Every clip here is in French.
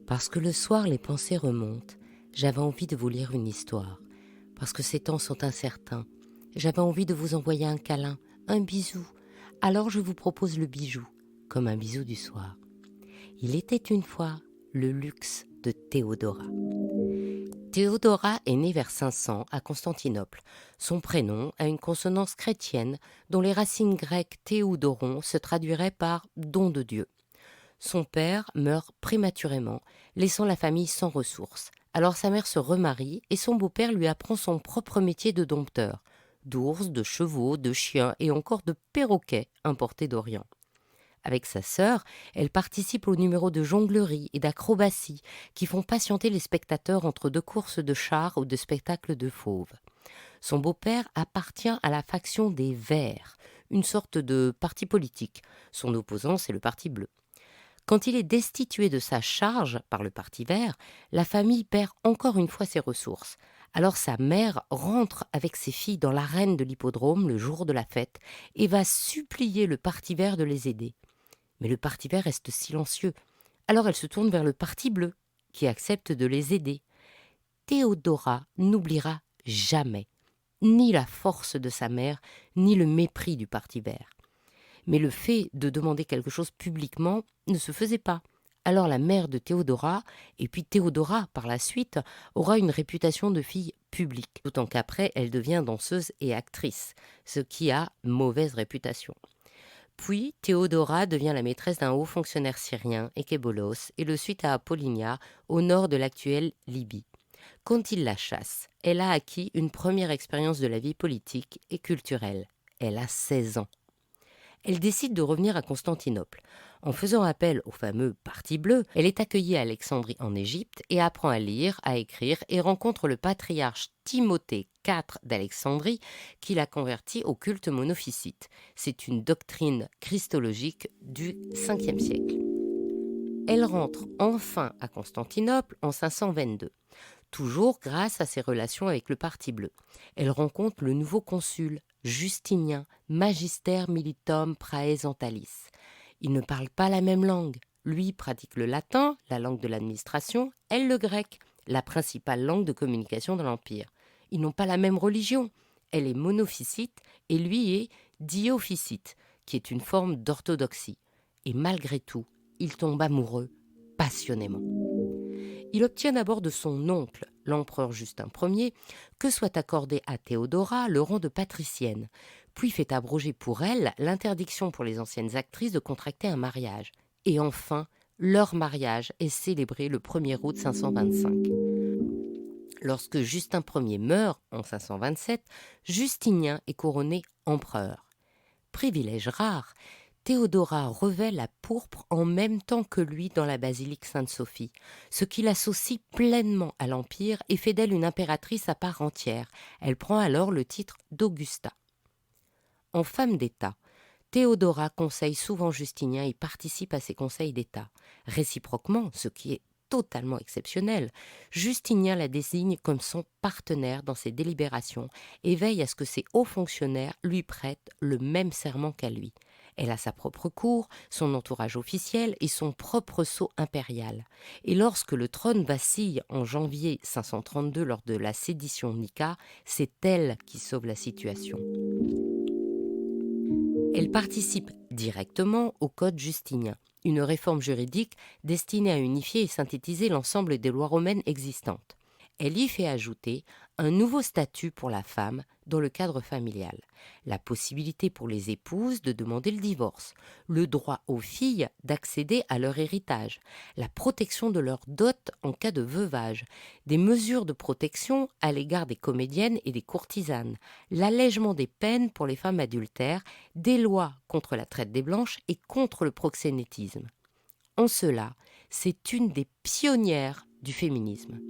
Parce que le soir les pensées remontent, j'avais envie de vous lire une histoire. Parce que ces temps sont incertains, j'avais envie de vous envoyer un câlin, un bisou. Alors je vous propose le bijou, comme un bisou du soir. Il était une fois le luxe de Théodora. Théodora est née vers 500 à Constantinople. Son prénom a une consonance chrétienne dont les racines grecques théodoron se traduiraient par don de Dieu. Son père meurt prématurément, laissant la famille sans ressources. Alors sa mère se remarie et son beau-père lui apprend son propre métier de dompteur, d'ours, de chevaux, de chiens et encore de perroquets importés d'Orient. Avec sa sœur, elle participe aux numéros de jonglerie et d'acrobatie qui font patienter les spectateurs entre deux courses de chars ou de spectacles de fauves. Son beau-père appartient à la faction des Verts, une sorte de parti politique. Son opposant, c'est le Parti bleu. Quand il est destitué de sa charge par le Parti vert, la famille perd encore une fois ses ressources. Alors sa mère rentre avec ses filles dans l'arène de l'hippodrome le jour de la fête et va supplier le Parti vert de les aider. Mais le Parti vert reste silencieux. Alors elle se tourne vers le Parti bleu, qui accepte de les aider. Théodora n'oubliera jamais ni la force de sa mère, ni le mépris du Parti vert. Mais le fait de demander quelque chose publiquement ne se faisait pas. Alors la mère de Théodora, et puis Théodora par la suite, aura une réputation de fille publique, d'autant qu'après elle devient danseuse et actrice, ce qui a mauvaise réputation. Puis Théodora devient la maîtresse d'un haut fonctionnaire syrien, Ékébolos, et le suit à Apollinia, au nord de l'actuelle Libye. Quand il la chasse, elle a acquis une première expérience de la vie politique et culturelle. Elle a 16 ans. Elle décide de revenir à Constantinople. En faisant appel au fameux Parti bleu, elle est accueillie à Alexandrie en Égypte et apprend à lire, à écrire et rencontre le patriarche Timothée IV d'Alexandrie qui l'a convertie au culte monophysite. C'est une doctrine christologique du 5e siècle. Elle rentre enfin à Constantinople en 522. Toujours grâce à ses relations avec le Parti bleu. Elle rencontre le nouveau consul, Justinien, Magister Militum Praesentalis. Ils ne parlent pas la même langue. Lui pratique le latin, la langue de l'administration, elle le grec, la principale langue de communication de l'Empire. Ils n'ont pas la même religion. Elle est monophysite et lui est diophysite, qui est une forme d'orthodoxie. Et malgré tout, ils tombent amoureux passionnément. Il obtient d'abord de son oncle, l'empereur Justin Ier, que soit accordé à Théodora le rang de patricienne, puis fait abroger pour elle l'interdiction pour les anciennes actrices de contracter un mariage. Et enfin, leur mariage est célébré le 1er août 525. Lorsque Justin Ier meurt en 527, Justinien est couronné empereur. Privilège rare, Théodora revêt la pourpre en même temps que lui dans la basilique Sainte-Sophie, ce qui l'associe pleinement à l'Empire et fait d'elle une impératrice à part entière. Elle prend alors le titre d'Augusta. En femme d'État, Théodora conseille souvent Justinien et participe à ses conseils d'État. Réciproquement, ce qui est totalement exceptionnel, Justinien la désigne comme son partenaire dans ses délibérations et veille à ce que ses hauts fonctionnaires lui prêtent le même serment qu'à lui. Elle a sa propre cour, son entourage officiel et son propre sceau impérial. Et lorsque le trône vacille en janvier 532 lors de la sédition Nika, c'est elle qui sauve la situation. Elle participe directement au Code Justinien, une réforme juridique destinée à unifier et synthétiser l'ensemble des lois romaines existantes. Elle y fait ajouter un nouveau statut pour la femme dans le cadre familial, la possibilité pour les épouses de demander le divorce, le droit aux filles d'accéder à leur héritage, la protection de leur dot en cas de veuvage, des mesures de protection à l'égard des comédiennes et des courtisanes, l'allègement des peines pour les femmes adultères, des lois contre la traite des blanches et contre le proxénétisme. En cela, c'est une des pionnières du féminisme.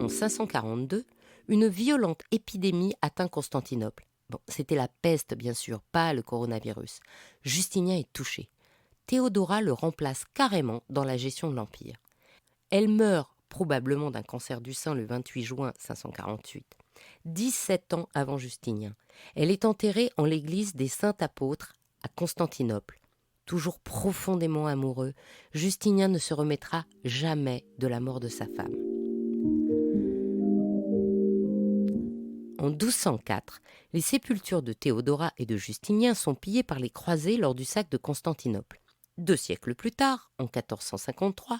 En 542, une violente épidémie atteint Constantinople. C'était la peste, bien sûr, pas le coronavirus. Justinien est touché. Théodora le remplace carrément dans la gestion de l'Empire. Elle meurt probablement d'un cancer du sein le 28 juin 548, 17 ans avant Justinien. Elle est enterrée en l'église des Saints Apôtres à Constantinople. toujours profondément amoureux, Justinien ne se remettra jamais de la mort de sa femme. En 1204, les sépultures de Théodora et de Justinien sont pillées par les croisés lors du sac de Constantinople. 2 siècles plus tard, en 1453,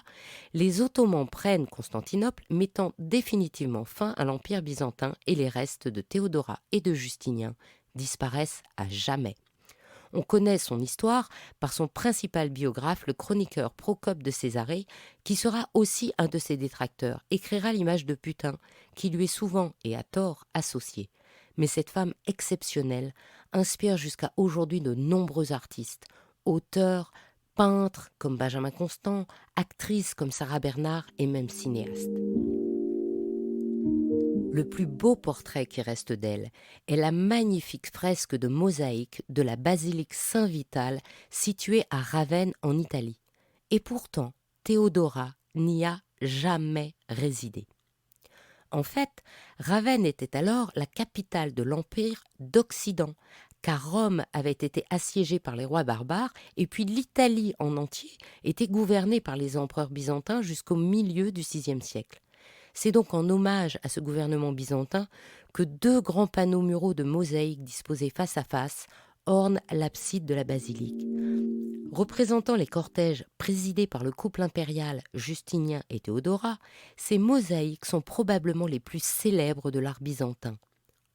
les Ottomans prennent Constantinople, mettant définitivement fin à l'Empire byzantin et les restes de Théodora et de Justinien disparaissent à jamais. On connaît son histoire par son principal biographe, le chroniqueur Procope de Césarée, qui sera aussi un de ses détracteurs, écrira l'image de putain, qui lui est souvent et à tort associée. Mais cette femme exceptionnelle inspire jusqu'à aujourd'hui de nombreux artistes, auteurs, peintres comme Benjamin Constant, actrices comme Sarah Bernhardt et même cinéastes. Le plus beau portrait qui reste d'elle est la magnifique fresque de mosaïque de la basilique Saint-Vital située à Ravenne en Italie. Et pourtant, Théodora n'y a jamais résidé. En fait, Ravenne était alors la capitale de l'Empire d'Occident, car Rome avait été assiégée par les rois barbares et puis l'Italie en entier était gouvernée par les empereurs byzantins jusqu'au milieu du VIe siècle. C'est donc en hommage à ce gouvernement byzantin que 2 grands panneaux muraux de mosaïque disposés face à face ornent l'abside de la basilique. Représentant les cortèges présidés par le couple impérial Justinien et Théodora, ces mosaïques sont probablement les plus célèbres de l'art byzantin.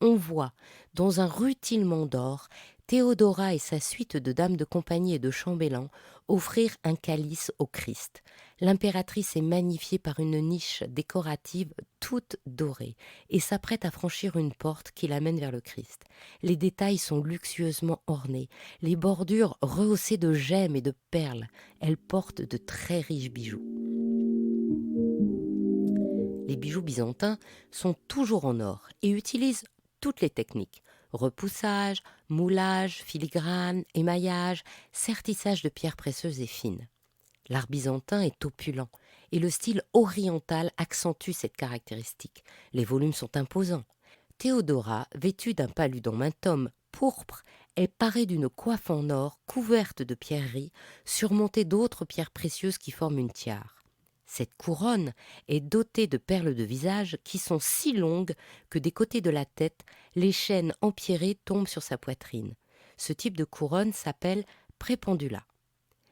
On voit, dans un rutilement d'or, Théodora et sa suite de dames de compagnie et de chambellans offrir un calice au Christ. L'impératrice est magnifiée par une niche décorative toute dorée et s'apprête à franchir une porte qui l'amène vers le Christ. Les détails sont luxueusement ornés, les bordures rehaussées de gemmes et de perles. Elle porte de très riches bijoux. Les bijoux byzantins sont toujours en or et utilisent toutes les techniques. Repoussage, moulage, filigrane, émaillage, sertissage de pierres précieuses et fines. L'art byzantin est opulent et le style oriental accentue cette caractéristique. Les volumes sont imposants. Théodora, vêtue d'un paludum pourpre, est parée d'une coiffe en or couverte de pierreries, surmontée d'autres pierres précieuses qui forment une tiare. Cette couronne est dotée de perles de visage qui sont si longues que des côtés de la tête, les chaînes empierrées tombent sur sa poitrine. Ce type de couronne s'appelle prépendula.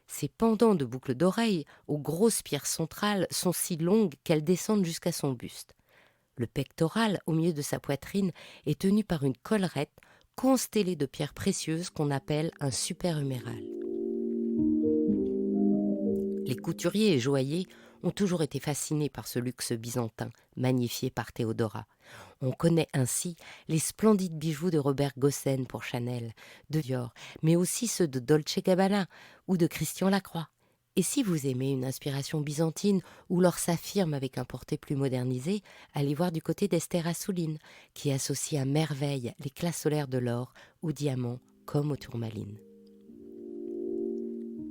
Ses pendants de boucles d'oreilles aux grosses pierres centrales sont si longues qu'elles descendent jusqu'à son buste. Le pectoral au milieu de sa poitrine est tenu par une collerette constellée de pierres précieuses qu'on appelle un superhuméral. Les couturiers et joailliers ont toujours été fascinés par ce luxe byzantin, magnifié par Théodora. On connaît ainsi les splendides bijoux de Robert Gossen pour Chanel, de Dior, mais aussi ceux de Dolce Gabbana ou de Christian Lacroix. Et si vous aimez une inspiration byzantine ou l'or s'affirme avec un porté plus modernisé, allez voir du côté d'Esther Assouline, qui associe à merveille l'éclat solaire de l'or aux diamants comme aux tourmalines.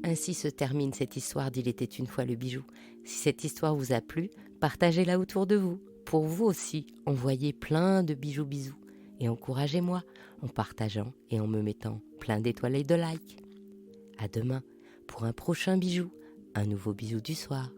Ainsi se termine cette histoire d'Il était une fois le bijou. Si cette histoire vous a plu, partagez-la autour de vous. Pour vous aussi, envoyez plein de bijoux bisous. Et encouragez-moi en partageant et en me mettant plein d'étoiles et de likes. À demain pour un prochain bijou, un nouveau bisou du soir.